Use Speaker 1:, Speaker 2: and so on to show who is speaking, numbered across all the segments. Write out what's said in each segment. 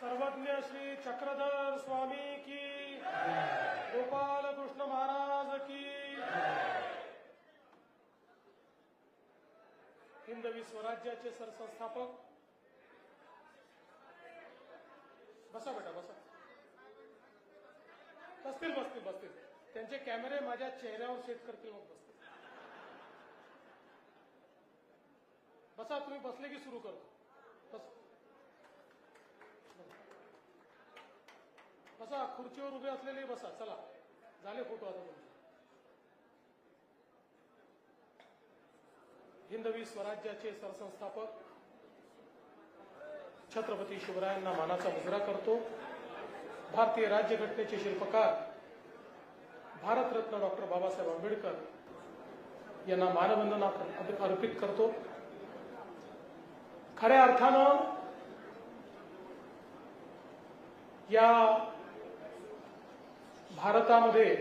Speaker 1: सर्वज्ञ श्री चक्रधर स्वामी की, गोपाल कृष्ण महाराज की, हिंदवी स्वराज्याचे सरसंस्थापक. बसा बेटा बसा. बसतील बसतील बसतील. त्यांचे कॅमेरे माझ्या चेहऱ्यावर सेट करतील मग बसतील. बसा, तुम्ही बसले की सुरू करतो. बस बसा, खुर्चीवर उभे असलेले बसा. चला, झाले फोटो आता तुमचे. हिंदवी स्वराज्याचे सरसंस्थापक छत्रपती शिवरायांना मानाचा मुजरा करतो. भारतीय राज्यघटनेचे शिल्पकार भारतरत्न डॉक्टर बाबासाहेब आंबेडकर यांना मानवंदना अर्पित करतो. खऱ्या अर्थानं या भारतामध्ये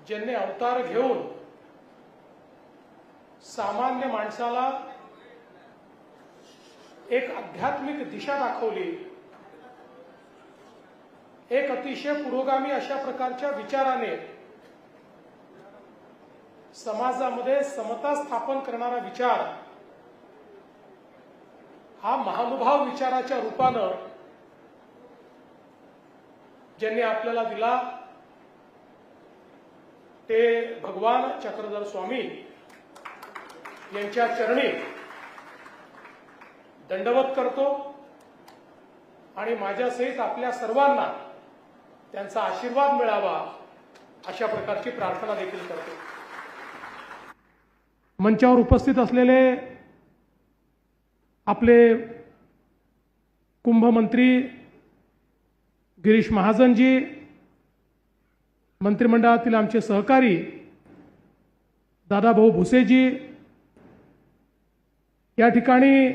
Speaker 1: ज्यांनी अवतार घेऊन सामान्य माणसाला एक आध्यात्मिक दिशा दाखवली, एक अतिशय पुरोगामी अशा प्रकारच्या विचाराने समाजामध्ये समता स्थापन करणारा विचार हा महानुभाव विचाराच्या रूपानं ज्यांनी आपल्याला दिला ते भगवान चक्रधर स्वामी यांच्या चरणी दंडवत करतो आणि माझ्यासहित आपल्या सर्वांना त्यांचा आशीर्वाद मिळावा अशा प्रकारची प्रार्थना देखील करतो. मंचावर उपस्थित असलेले आपले कुंभमंत्री गिरीश महाजनजी, मंत्रिमंडळातील आमचे सहकारी दादाभाऊ भुसेजी, या ठिकाणी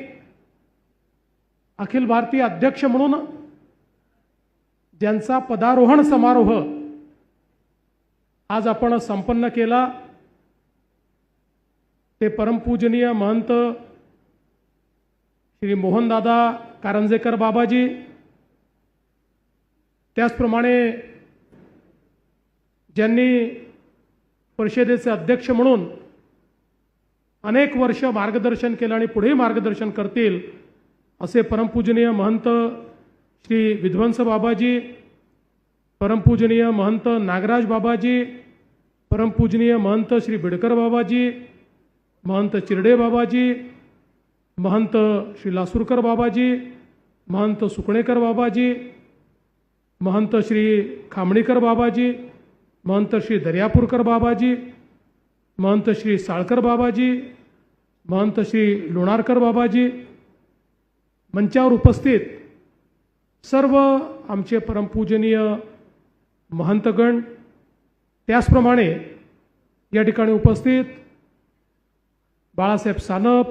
Speaker 1: अखिल भारतीय अध्यक्ष म्हणून ज्यांचा पदारोहण समारोह आज आपण संपन्न केला ते परमपूजनीय महंत श्री मोहनदादा कारंजेकर बाबाजी, त्याचप्रमाणे ज्यांनी परिषदेचे अध्यक्ष म्हणून अनेक वर्ष मार्गदर्शन केलं आणि पुढेही मार्गदर्शन करतील असे परमपूजनीय महंत श्री विध्वंस बाबाजी, परमपूजनीय महंत नागराज बाबाजी, परमपूजनीय महंत श्री बिडकर बाबाजी, महंत चिरडे बाबाजी, महंत श्री लासूरकर बाबाजी, महंत सुकणेकर बाबाजी, महंत श्री खामणीकर बाबाजी, महंत श्री दर्यापूरकर बाबाजी, महंत श्री साळकर बाबाजी, महंत श्री लोणारकर बाबाजी, मंचावर उपस्थित सर्व आमचे परमपूजनीय महंतगण, त्याचप्रमाणे या ठिकाणी उपस्थित बाळासाहेब सानप,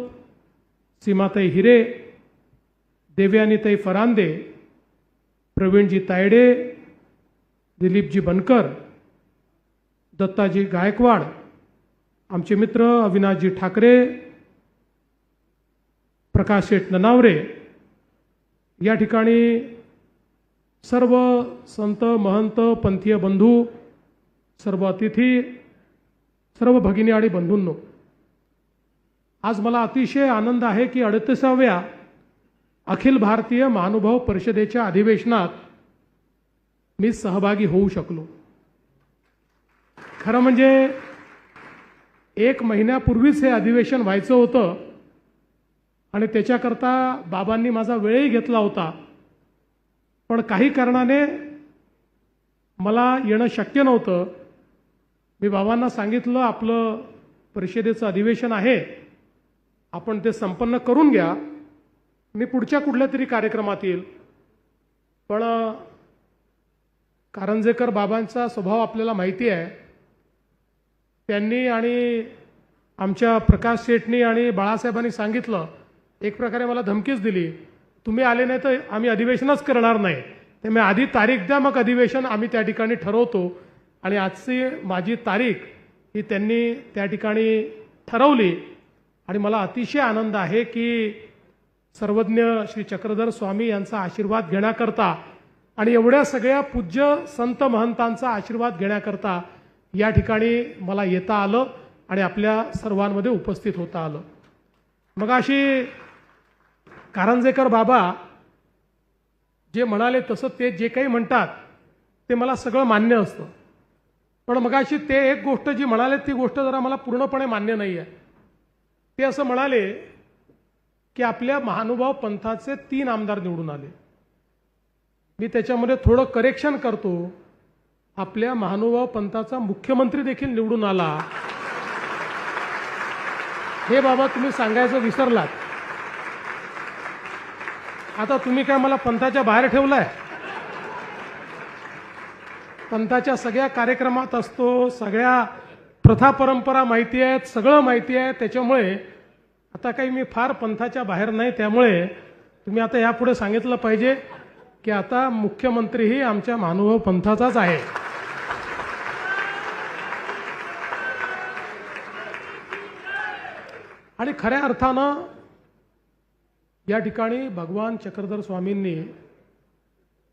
Speaker 1: सीमाताई हिरे, देवयानीताई फरांदे, प्रवीणजी तायडे, दिलीपजी बनकर, दत्ताजी गायकवाड, आमचे मित्र अविनाशजी ठाकरे, प्रकाश शेठ ननावरे, या ठिकाणी सर्व संत महंत पंथीय बंधू, सर्व अतिथी, सर्व भगिनी आणि बंधूंनो, आज मला अतिशय आनंद आहे की 38व्या अखिल भारतीय महानुभाव परिषदेच्या अधिवेशनात मी सहभागी होऊ शकलो. खरं म्हणजे 1 महिन्यापूर्वीच हे अधिवेशन व्हायचं होतं आणि त्याच्याकरता बाबांनी माझा वेळही घेतला होता, पण काही कारणाने मला येणं शक्य नव्हतं. मी बाबांना सांगितलं आपलं परिषदेचं अधिवेशन आहे, आपण ते संपन्न करून घ्या, मी पुढच्या कुठल्या तरी कार्यक्रमात येईल. पण कारंजेकर बाबांचा स्वभाव आपल्याला माहिती आहे. त्यांनी आणि आमच्या प्रकाश शेठनी आणि बाळासाहेबांनी सांगितलं, एक प्रकारे मला धमकीच दिली, तुम्ही आले नाही तर आम्ही अधिवेशनच करणार नाही, त्यामुळे आधी तारीख द्या, मग अधिवेशन आम्ही त्या ठिकाणी ठरवतो. आणि आजची माझी तारीख ही त्यांनी त्या ठिकाणी ठरवली आणि मला अतिशय आनंद आहे की सर्वज्ञ श्री चक्रधर स्वामी यांचा आशीर्वाद घेण्याकरता आणि एवढ्या सगळ्या पूज्य संत महंतांचा आशीर्वाद घेण्याकरता या ठिकाणी मला येता आलं आणि आपल्या सर्वांमध्ये उपस्थित होता आलं. मग अशी कारंजेकर बाबा जे म्हणाले तसं ते जे काही म्हणतात ते मला सगळं मान्य असतं, पण मगाशी ते एक गोष्ट जी म्हणाले ती गोष्ट जरा मला पूर्णपणे मान्य नाही आहे. ते असं म्हणाले की आपल्या महानुभाव पंथाचे 3 आमदार निवडून आले. मी त्याच्यामध्ये थोडं करेक्शन करतो, आपल्या महानुभाव पंथाचा मुख्यमंत्री देखील निवडून आला. हे बाबा तुम्ही सांगायचं विसरलात. आता तुम्ही काय मला पंथाच्या बाहेर ठेवलाय? पंथाच्या सगळ्या कार्यक्रमात असतो, सगळ्या प्रथा परंपरा माहिती आहेत, सगळं माहिती आहे. त्याच्यामुळे आता काही मी फार पंथाच्या बाहेर नाही. त्यामुळे तुम्ही आता यापुढे सांगितलं पाहिजे की आता मुख्यमंत्रीही आमच्या महानुभाव पंथाचाच आहे. आणि खऱ्या अर्थानं या ठिकाणी भगवान चक्रधर स्वामींनी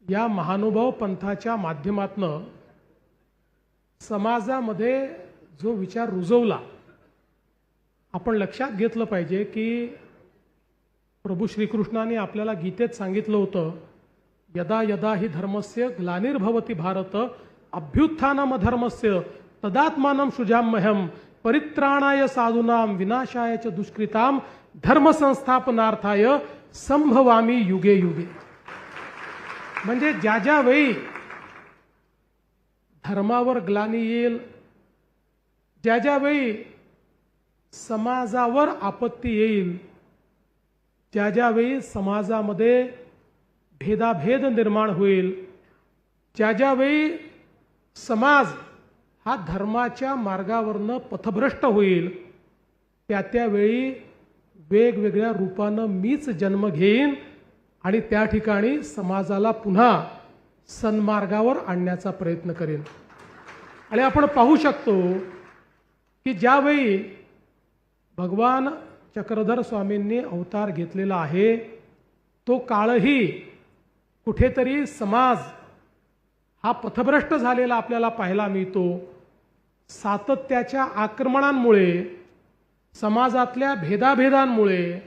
Speaker 1: या महानुभाव पंथाच्या माध्यमातून समाजामध्ये जो विचार रुजवला, आपण लक्षात घेतलं पाहिजे की प्रभू श्रीकृष्णाने आपल्याला गीतेत सांगितलं होतं, यदा यदा हि धर्मस्य ग्लानिर्भवति भारत अभ्युत्थानम धर्मस्य तदात्मानं सृजाम्यहं परित्राणाय साधूनां विनाशाय च दुष्कृतां धर्म संस्थापनार्थाय संभवामी युगे युगे. म्हणजे ज्या ज्या वेळी धर्मावर ग्लानी येईल, ज्या ज्या वेळी समाजावर आपत्ती येईल, ज्या ज्या वेळी समाजामध्ये भेदाभेद निर्माण होईल, ज्या ज्या वेळी समाज हा धर्माच्या मार्गावरनं पथभ्रष्ट होईल, त्या त्यावेळी वेगवेगळ्या रूपानं मीच जन्म घेईन आणि त्या ठिकाणी समाजाला पुन्हा सन्मार्गावर आणण्याचा प्रयत्न करेन. आणि आपण पाहू शकतो की ज्यावेळी भगवान चक्रधर स्वामींनी अवतार घेतलेला आहे, तो काळही कुठेतरी समाज हा पथभ्रष्ट झालेला आपल्याला पाहायला मिळतो. सातत्याच्या आक्रमणांमुळे, समाजातल्या भेदाभेदांमुळे,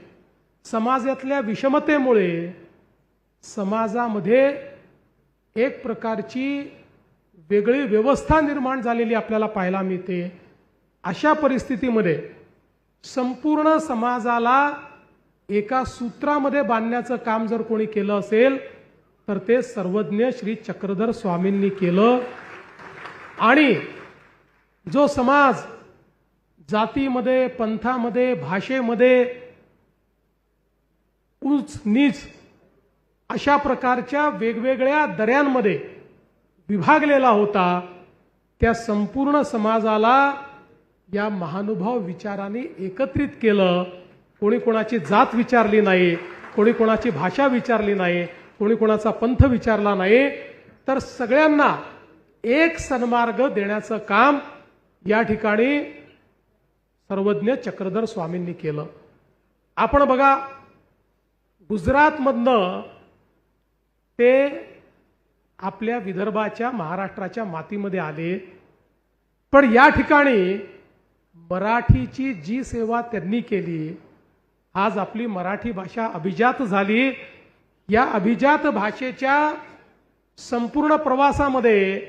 Speaker 1: समाजातल्या विषमतेमुळे समाजामध्ये एक प्रकारची वेगळी व्यवस्था निर्माण झालेली आपल्याला पाहायला मिळते. अशा परिस्थितीमध्ये संपूर्ण समाजाला एका सूत्रामध्ये बांधण्याचं काम जर कोणी केलं असेल तर ते सर्वज्ञ श्री चक्रधर स्वामींनी केलं. आणि जो समाज जातीमध्ये, पंथामध्ये, भाषेमध्ये उच्च नीच अशा प्रकारच्या वेगवेगळ्या दऱ्यांमध्ये विभागलेला होता, त्या संपूर्ण समाजाला या महानुभाव विचाराने एकत्रित केलं. कोणी कोणाची जात विचारली नाही, कोणी कोणाची भाषा विचारली नाही, कोणी कोणाचा पंथ विचारला नाही, तर सगळ्यांना एक सन्मार्ग देण्याचं काम या ठिकाणी सर्वज्ञ चक्रधर स्वामींनी केलं. आपण बघा, गुजरातमधनं ते आपल्या विदर्भाच्या, महाराष्ट्राच्या मातीमध्ये आले, पण या ठिकाणी मराठीची जी सेवा त्यांनी केली, आज आपली मराठी भाषा अभिजात झाली. या अभिजात भाषेच्या संपूर्ण प्रवासामध्ये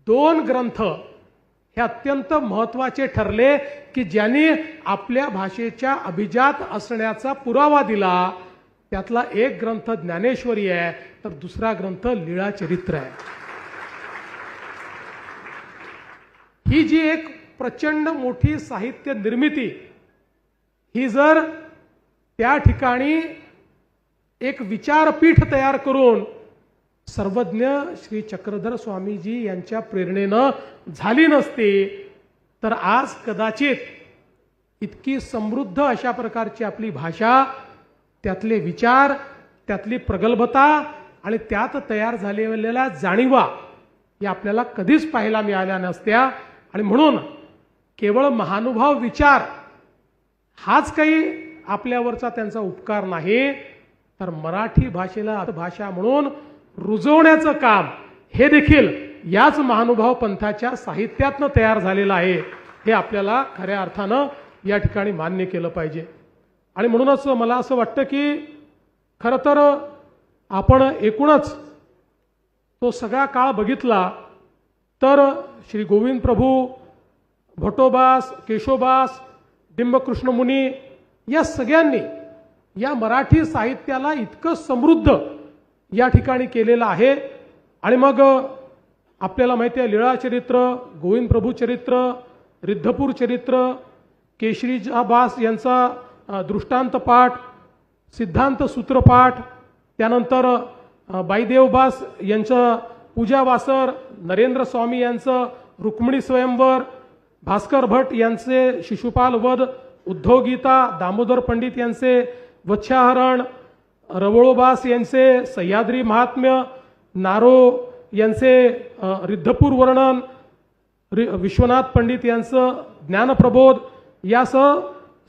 Speaker 1: 2 ग्रंथ हे अत्यंत महत्त्वाचे ठरले की ज्यांनी आपल्या भाषेच्या अभिजात असण्याचा पुरावा दिला. त्यातला एक ग्रंथ ज्ञानेश्वरी आहे, तर दुसरा ग्रंथ लीळाचरित्र आहे. ही जी एक प्रचंड मोठी साहित्य निर्मिती, ही जर त्या ठिकाणी एक विचारपीठ तयार करून सर्वज्ञ श्री चक्रधर स्वामीजी यांच्या प्रेरणेनं झाली नसती, तर आज कदाचित इतकी समृद्ध अशा प्रकारची आपली भाषा, त्यातले विचार, त्यातली प्रगल्भता आणि त्यात तयार झालेल्या जाणीवा या आपल्याला कधीच पाहायला मिळाल्या नसत्या. आणि म्हणून केवळ महानुभाव विचार हाच काही आपल्यावरचा त्यांचा उपकार नाही, तर मराठी भाषेला भाषा म्हणून रुजवण्याचं काम हे देखील याच महानुभाव पंथाच्या साहित्यातनं तयार झालेलं आहे, हे आपल्याला खऱ्या अर्थानं या ठिकाणी मान्य केलं पाहिजे. आणि म्हणूनच मला असं वाटतं की खरं तर आपण एकूणच तो सगळा काळ बघितला तर श्री गोविंद प्रभू, भट्टोबास, केशोबास, डिंबकृष्ण मुनी या सगळ्यांनी या मराठी साहित्याला इतकं समृद्ध या ठिकाणी केलेलं आहे. आणि मग आपल्याला माहिती आहे लीळा चरित्र, गोविंद प्रभू चरित्र, रिद्धपूर चरित्र, केशरीबास यांचा दृष्टांत पाठ, सिद्धांत सूत्रपाठ, त्यानंतर बाईदेवबास यांचं पूजा वासर, नरेंद्र स्वामी यांचं रुक्मिणी स्वयंवर, भास्कर भट यांचे शिशुपाल वध, उद्धव गीता, दामोदर पंडित यांचे वत्स्याहरण, रवळोबास यांचे सह्याद्री महात्म्य, नारो यांचे रिद्धपूर वर्णन, विश्वनाथ पंडित यांचं ज्ञानप्रबोध यासह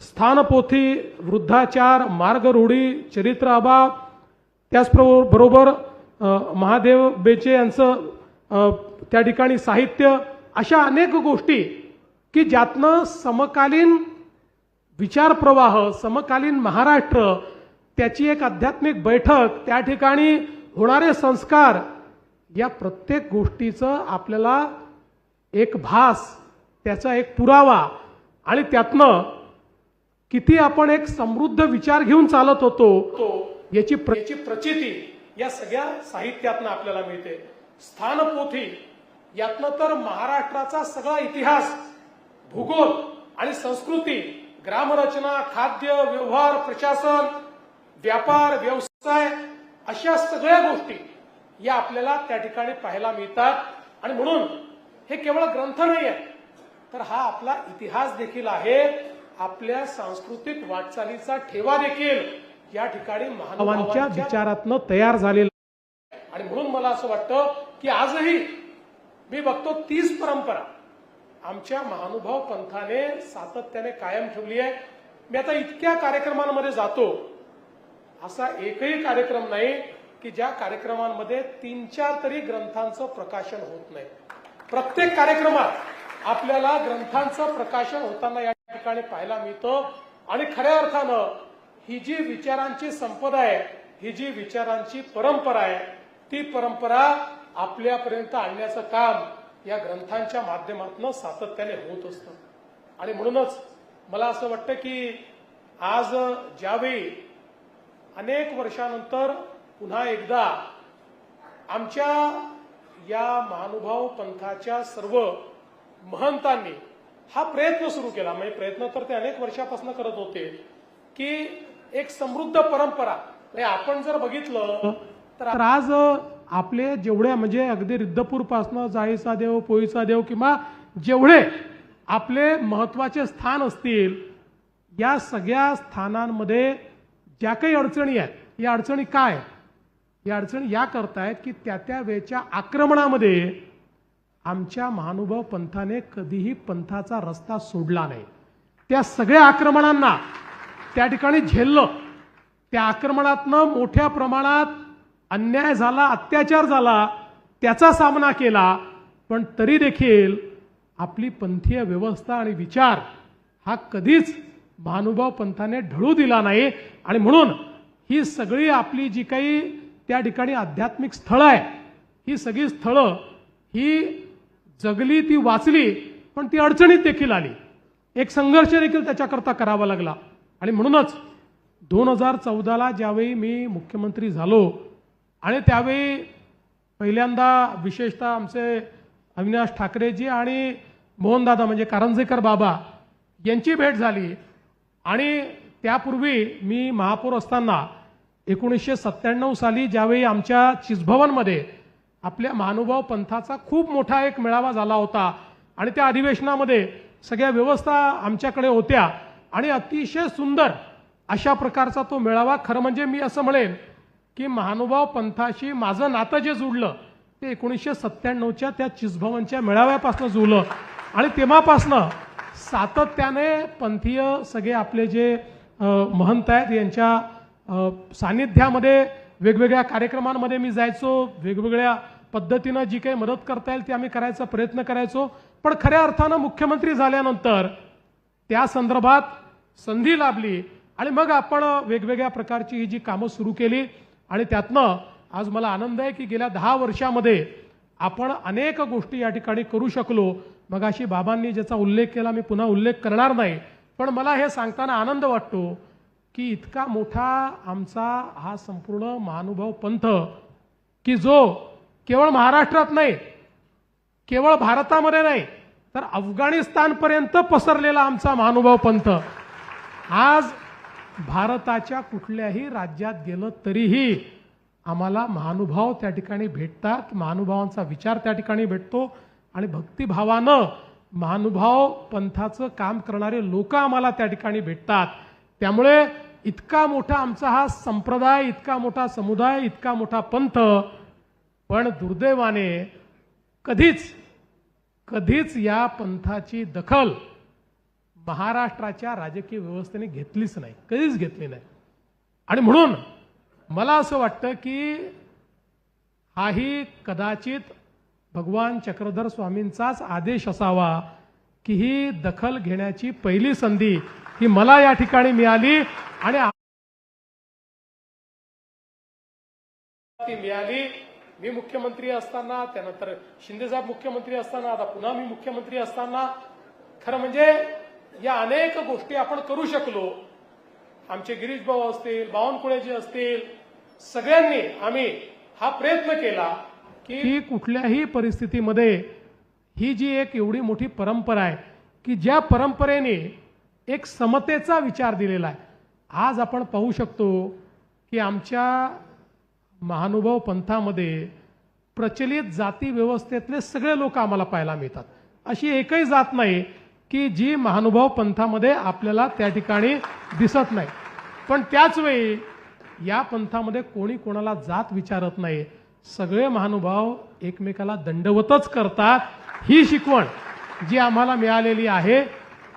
Speaker 1: स्थानपोथी, वृद्धाचार, मार्गरूढी, चरित्र अभाव, त्याचबरोबर महादेव बेचे यांचं त्या ठिकाणी साहित्य, अशा अनेक गोष्टी की ज्यातनं समकालीन विचारप्रवाह, समकालीन महाराष्ट्र, त्याची एक आध्यात्मिक बैठक, त्या ठिकाणी होणारे संस्कार, या प्रत्येक गोष्टीचं आपल्याला एक भास, त्याचा एक पुरावा आणि त्यातनं किती आपण एक समृद्ध विचार घेऊन चालत होतो याची प्रचिती या सगळ्या साहित्यातनं आपल्याला मिळते. स्थानपोथी यातनं तर महाराष्ट्राचा सगळा इतिहास, भूगोल आणि संस्कृती, ग्रामरचना, खाद्य, व्यवहार, प्रशासन, व्यापार, व्यवसाय, अशा सगळ्या गोष्टी या आपल्याला त्या ठिकाणी पाहायला मिळतात. आणि म्हणून हे केवळ ग्रंथ नाही आहे, तर हा आपला इतिहास देखील आहे, आपल्या सांस्कृतिक वाटचालीचा ठेवा देखील या ठिकाणी महानुभावांच्या विचारातनं तयार झालेला. आणि म्हणून मला असं वाटतं की आजही मी बघतो तीच परंपरा आमच्या महानुभाव पंथाने सातत्याने कायम ठेवली आहे. मी आता इतक्या कार्यक्रमांमध्ये जातो, असा एकही कार्यक्रम नाही की ज्या कार्यक्रमांमध्ये 3-4 तरी ग्रंथांचं प्रकाशन होत नाही. प्रत्येक कार्यक्रमात आपल्याला ग्रंथांचं प्रकाशन होताना या ठिकाणी पाहायला मिळतं. आणि खऱ्या अर्थानं ही जी विचारांची संपदा आहे, ही जी विचारांची परंपरा आहे, ती परंपरा आपल्यापर्यंत आणण्याचं काम या ग्रंथांच्या माध्यमातून सातत्याने होत असतं. आणि म्हणूनच मला असं वाटतं की आज ज्यावेळी अनेक वर्षानंतर पुन्हा एकदा आमच्या या महानुभाव पंथाच्या सर्व महंतांनी हा प्रयत्न सुरू केला, म्हणजे प्रयत्न तर ते अनेक वर्षापासून करत होते की एक समृद्ध परंपरा, म्हणजे आपण जर बघितलं तर आज आपले जेवढे म्हणजे अगदी रिद्धपूर पासनं जाळीचा देव, पोईचा देव किंवा जेवढे आपले महत्वाचे स्थान असतील, या सगळ्या स्थानांमध्ये ज्या काही अडचणी आहेत, या अडचणी काय, या अडचणी या करतायत की त्या वेळच्या आक्रमणामध्ये आमच्या महानुभाव पंथाने कधीही पंथाचा रस्ता सोडला नाही. त्या सगळ्या आक्रमणांना त्या ठिकाणी झेललं. त्या आक्रमणातनं मोठ्या प्रमाणात अन्याय झाला, अत्याचार झाला, त्याचा सामना केला, पण तरी देखील आपली पंथीय व्यवस्था आणि विचार हा कधीच महानुभाव पंथाने ढळू दिला नाही. आणि म्हणून ही सगळी आपली जी काही त्या ठिकाणी आध्यात्मिक स्थळं आहे, ही सगळी स्थळं ही जगली, ती वाचली, पण ती अडचणीत देखील आली. एक संघर्ष देखील त्याच्याकरता करावा लागला. आणि म्हणूनच 2014ला ज्यावेळी मी मुख्यमंत्री झालो आणि त्यावेळी पहिल्यांदा विशेषतः आमचे अविनाश ठाकरेजी आणि मोहनदादा म्हणजे कारंजेकर बाबा यांची भेट झाली. आणि त्यापूर्वी मी महापौर असताना 1997 साली ज्यावेळी आमच्या चिसभवनमध्ये आपल्या महानुभाव पंथाचा खूप मोठा एक मेळावा झाला होता आणि त्या अधिवेशनामध्ये सगळ्या व्यवस्था आमच्याकडे होत्या आणि अतिशय सुंदर अशा प्रकारचा तो मेळावा. खरं म्हणजे मी असं म्हणेन की महानुभाव पंथाशी माझं नातं जे जुळलं ते 1997च्या त्या चिसभवनच्या मेळाव्यापासून जुळलं. आणि तेव्हापासनं सातत्याने पंथीय सगळे आपले जे महंत आहेत, यांच्या सानिध्यामध्ये वेगवेगळ्या कार्यक्रमांमध्ये मी जायचो, वेगवेगळ्या पद्धतीनं जी काही मदत करता येईल ती आम्ही करायचा प्रयत्न करायचो. पण खऱ्या अर्थानं मुख्यमंत्री झाल्यानंतर त्या संदर्भात संधी लाभली आणि मग आपण वेगवेगळ्या प्रकारची ही जी कामं सुरू केली आणि त्यातनं आज मला आनंद आहे की गेल्या 10 वर्षामध्ये आपण अनेक गोष्टी या ठिकाणी करू शकलो. मगाशी बाबांनी ज्याचा उल्लेख केला मी पुन्हा उल्लेख करणार नाही, पण मला हे सांगताना आनंद वाटतो की इतका मोठा आमचा हा संपूर्ण महानुभाव पंथ की जो केवळ महाराष्ट्रात नाही, केवळ भारतामध्ये नाही, तर अफगाणिस्तानपर्यंत पसरलेला आमचा महानुभाव पंथ आज भारताच्या कुठल्याही राज्यात गेलं तरीही आम्हाला महानुभाव त्या ठिकाणी भेटतात, महानुभावांचा विचार त्या ठिकाणी भेटतो आणि भक्तिभावानं महानुभाव पंथाचं काम करणारे लोक आम्हाला त्या ठिकाणी भेटतात. त्यामुळे इतका मोठा आमचा हा संप्रदाय, इतका मोठा समुदाय, इतका मोठा पंथ, पण दुर्दैवाने कधीच या पंथाची दखल महाराष्ट्राच्या राजकीय व्यवस्थेने घेतलीच नाही, कधीच घेतली नाही. आणि म्हणून मला असं वाटतं की हाही कदाचित भगवान चक्रधर स्वामींचाच आदेश असावा की ही दखल घेण्याची पहिली संधी ही मला या ठिकाणी मिळाली आणि ती मिळाली. मी मुख्यमंत्री असताना, त्यानंतर शिंदेसाहेब मुख्यमंत्री असताना, आता पुन्हा मी मुख्यमंत्री असताना खरं म्हणजे या अनेक गोष्टी आपण करू शकलो. आमचे गिरीश भाऊ असतील, बावनकुळेजी असतील, सगळ्यांनी आम्ही हा प्रयत्न केला की कुठल्याही परिस्थितीमध्ये ही जी एक एवढी मोठी परंपरा आहे की ज्या परंपरेने एक समतेचा विचार दिलेला आहे. आज आपण पाहू शकतो की आमच्या महानुभाव पंथामध्ये प्रचलित जाती व्यवस्थेतले सगळे लोक आम्हाला पाहायला मिळतात. अशी एकही जात नाही की जी महानुभाव पंथामध्ये आपल्याला त्या ठिकाणी दिसत नाही. पण त्याच वेळी या पंथामध्ये कोणी कोणाला जात विचारत नाही, सगळे महानुभाव एकमेकाला दंडवतच करतात. ही शिकवण जी आम्हाला मिळालेली आहे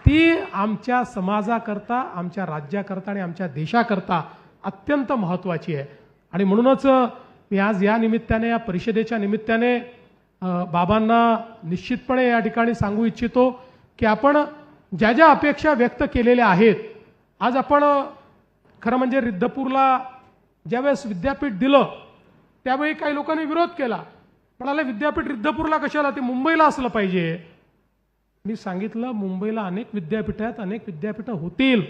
Speaker 1: ती आमच्या समाजाकरता, आमच्या राज्याकरता आणि आमच्या देशाकरता अत्यंत महत्त्वाची आहे. आणि म्हणूनच मी आज या निमित्ताने, या परिषदेच्या निमित्ताने बाबांना निश्चितपणे या ठिकाणी सांगू इच्छितो की आपण ज्या ज्या अपेक्षा व्यक्त केलेल्या आहेत, आज आपण खरं म्हणजे रिद्धपूरला ज्यावेळेस विद्यापीठ दिलं त्यावेळी काही लोकांनी विरोध केला, म्हणाले विद्यापीठ रिद्धपूरला कशाला, ते मुंबईला असलं पाहिजे. मी सांगितलं मुंबईला अनेक विद्यापीठं आहेत, अनेक विद्यापीठं होतील,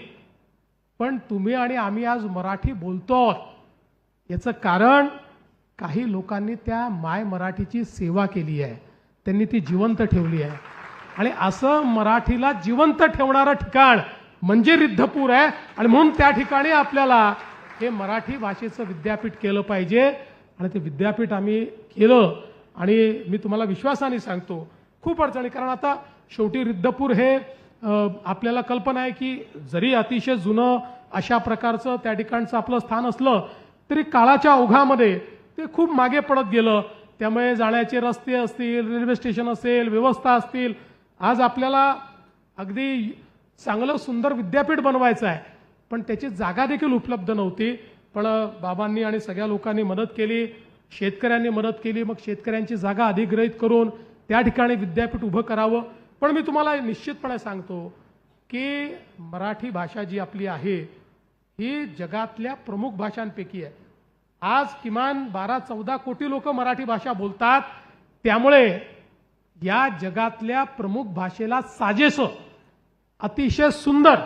Speaker 1: पण तुम्ही आणि आम्ही आज मराठी बोलतो याचं कारण काही लोकांनी त्या माय मराठीची सेवा केली आहे, त्यांनी ती जिवंत ठेवली आहे. आणि असं मराठीला जिवंत ठेवणारं ठिकाण म्हणजे रिद्धपूर आहे. आणि म्हणून त्या ठिकाणी आपल्याला हे मराठी भाषेचं विद्यापीठ केलं पाहिजे आणि ते विद्यापीठ आम्ही केलं. आणि मी तुम्हाला विश्वासाने सांगतो खूप अडचणी, कारण आता शेवटी रिद्धपूर हे आपल्याला कल्पना आहे की जरी अतिशय जुनं अशा प्रकारचं त्या ठिकाणचं आपलं स्थान असलं तरी काळाच्या ओघामध्ये ते खूप मागे पडत गेलं. त्यामुळे जाण्याचे रस्ते असतील, रेल्वे स्टेशन असेल, व्यवस्था असतील, आज आपल्याला अगदी चांगलं सुंदर विद्यापीठ बनवायचं आहे, पण त्याची जागा देखील उपलब्ध नव्हती. पण बाबांनी आणि सगळ्या लोकांनी मदत केली, शेतकऱ्यांनी मदत केली, मग शेतकऱ्यांची जागा अधिग्रहित करून त्या ठिकाणी विद्यापीठ उभं करावं. पण मी तुम्हाला निश्चितपणे सांगतो की मराठी भाषा जी आपली आहे ही जगातल्या प्रमुख भाषांपैकी आहे. आज किमान 12-14 कोटी लोक मराठी भाषा बोलतात. त्यामुळे या जगातल्या प्रमुख भाषेला साजेसं अतिशय सुंदर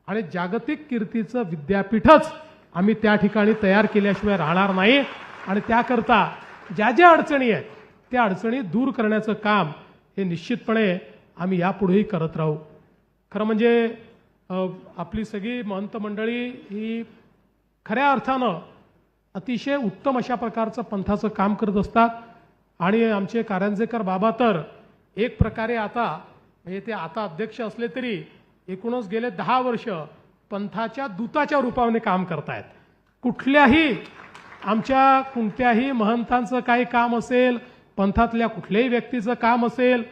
Speaker 1: आणि जागतिक कीर्तीचं विद्यापीठच आम्ही त्या ठिकाणी तयार केल्याशिवाय राहणार नाही. आणि त्याकरता ज्या ज्या अडचणी आहेत त्या अडचणी दूर करण्याचं काम हे निश्चितपणे आम्ही यापुढेही करत राहू. खरं म्हणजे आपली सगळी महंत मंडळी ही खऱ्या अर्थानं अतिशय उत्तम अशा प्रकारचं पंथाचं काम करत असतात. आणि आमचे कारंजेकर बाबा तर एक प्रकारे आता म्हणजे ते आता अध्यक्ष असले तरी एकूणच गेले 10 वर्ष पंथाच्या दूताच्या रूपाने काम करतायत. कुठल्याही आमच्या कोणत्याही महंतांचं काही काम असेल, पंथातल्या कुठल्याही व्यक्तीचं काम असेल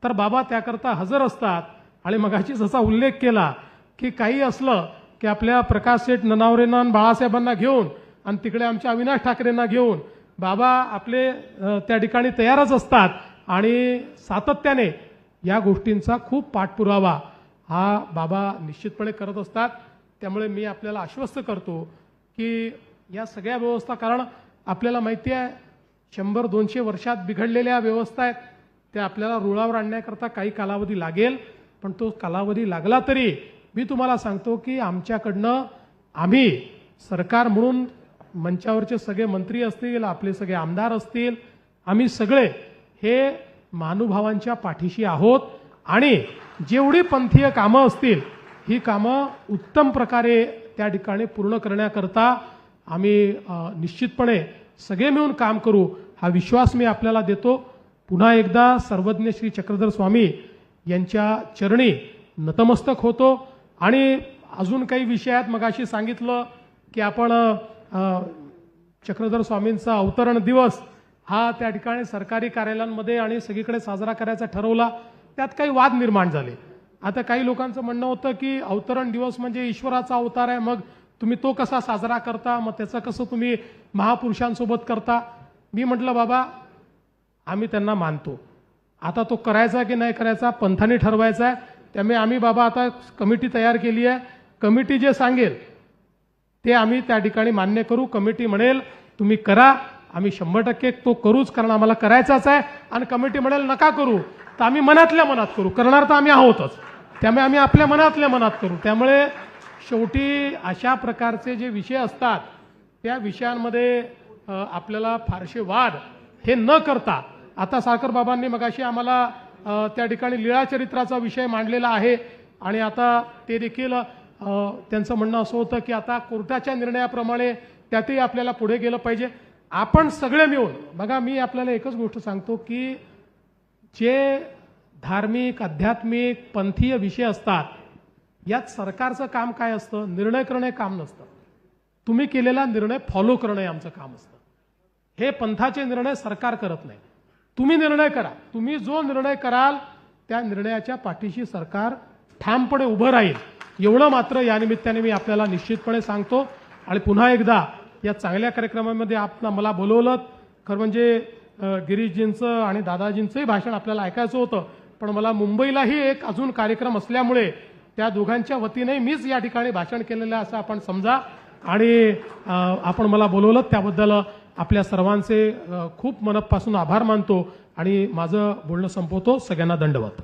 Speaker 1: तर बाबा त्याकरता हजर असतात. आणि मगाशी जसा उल्लेख केला की काही असलं की आपल्या प्रकाश सेठ ननावरेंना आणि बाळासाहेबांना घेऊन आणि तिकडे आमच्या अविनाश ठाकरेंना घेऊन बाबा आपले त्या ठिकाणी तयारच असतात आणि सातत्याने या गोष्टींचा खूप पाठपुरावा हा बाबा निश्चितपणे करत असतात. त्यामुळे मी आपल्याला आश्वस्त करतो की या सगळ्या व्यवस्था, कारण आपल्याला माहिती आहे 100-200 वर्षात बिघडलेल्या व्यवस्था आहेत, त्या आपल्याला रुळावर आणण्याकरता काही कालावधी लागेल. पण तो कालावधी लागला तरी मी तुम्हाला सांगतो की आमच्याकडनं आम्ही सरकार म्हणून मंचावरचे सगळे मंत्री असतील, आपले सगळे आमदार असतील, आम्ही सगळे हे महानुभावांच्या पाठीशी आहोत आणि जेवढी पंथीय कामं असतील ही कामं उत्तम प्रकारे त्या ठिकाणी पूर्ण करण्याकरता आम्ही निश्चितपणे सगळे मिळून काम करू हा विश्वास मी आपल्याला देतो. पुन्हा एकदा सर्वज्ञ श्री चक्रधर स्वामी यांच्या चरणी नतमस्तक होतो. आणि अजून काही विषयात मगाशी सांगितलं की आपण चक्रधर स्वामींचा अवतरण दिवस हा त्या ठिकाणी सरकारी कार्यालयांमध्ये आणि सगळीकडे साजरा करायचा ठरवला. त्यात काही वाद निर्माण झाले. आता काही लोकांचं म्हणणं होतं की अवतरण दिवस म्हणजे ईश्वराचा अवतार आहे, मग तुम्ही तो कसा साजरा करता, मग त्याचं कसं तुम्ही महापुरुषांसोबत करता. मी म्हटलं बाबा आम्ही त्यांना मानतो, आता तो करायचा की नाही करायचा पंथाने ठरवायचा आहे. त्यामुळे आम्ही बाबा आता कमिटी तयार केली आहे. कमिटी जे सांगेल ते आम्ही त्या ठिकाणी मान्य करू. कमिटी म्हणेल तुम्ही करा, आम्ही 100% तो करूच, कारण आम्हाला करायचाच आहे. आणि कमिटी म्हणेल नका करू तर आम्ही मनातल्या मनात करू, करणार तर आम्ही आहोतच. त्यामुळे आम्ही आपल्या मनातल्या मनात करू. त्यामुळे शेवटी अशा प्रकारचे जे विषय असतात त्या विषयांमध्ये आपल्याला फारसे वाद हे न करता, आता साखर बाबांनी मगाशी आम्हाला त्या ठिकाणी लीळाचरित्राचा विषय मांडलेला आहे आणि आता ते देखील त्यांचं म्हणणं असं होतं की आता कोर्टाच्या निर्णयाप्रमाणे त्यातही आपल्याला पुढे गेलं पाहिजे. आपण सगळे मिळून बघा, मी आपल्याला एकच गोष्ट सांगतो की जे धार्मिक, आध्यात्मिक, पंथीय विषय असतात यात सरकारचं काम काय असतं, निर्णय करणे काम नसतं. तुम्ही केलेला निर्णय फॉलो करणे आमचं काम असतं. हे पंथाचे निर्णय सरकार करत नाही. तुम्ही निर्णय करा. तुम्ही जो निर्णय कराल त्या निर्णयाच्या पाठीशी सरकार ठामपणे उभं राहील, एवढं मात्र या निमित्ताने मी आपल्याला निश्चितपणे सांगतो. आणि पुन्हा एकदा या चांगल्या कार्यक्रमामध्ये आपण मला बोलवलं. खरं म्हणजे गिरीशजींचं आणि दादाजींचंही भाषण आपल्याला ऐकायचं होतं, पण मला मुंबईलाही एक अजून कार्यक्रम असल्यामुळे त्या दोघांच्या वतीने मीच या ठिकाणी भाषण केलेलं असं आपण समजा. आणि आपण मला बोलवलं त्याबद्दल आपल्या सर्वांचे खूप मनापासून आभार मानतो आणि माझं बोलणं संपवतो. सगळ्यांना दंडवत.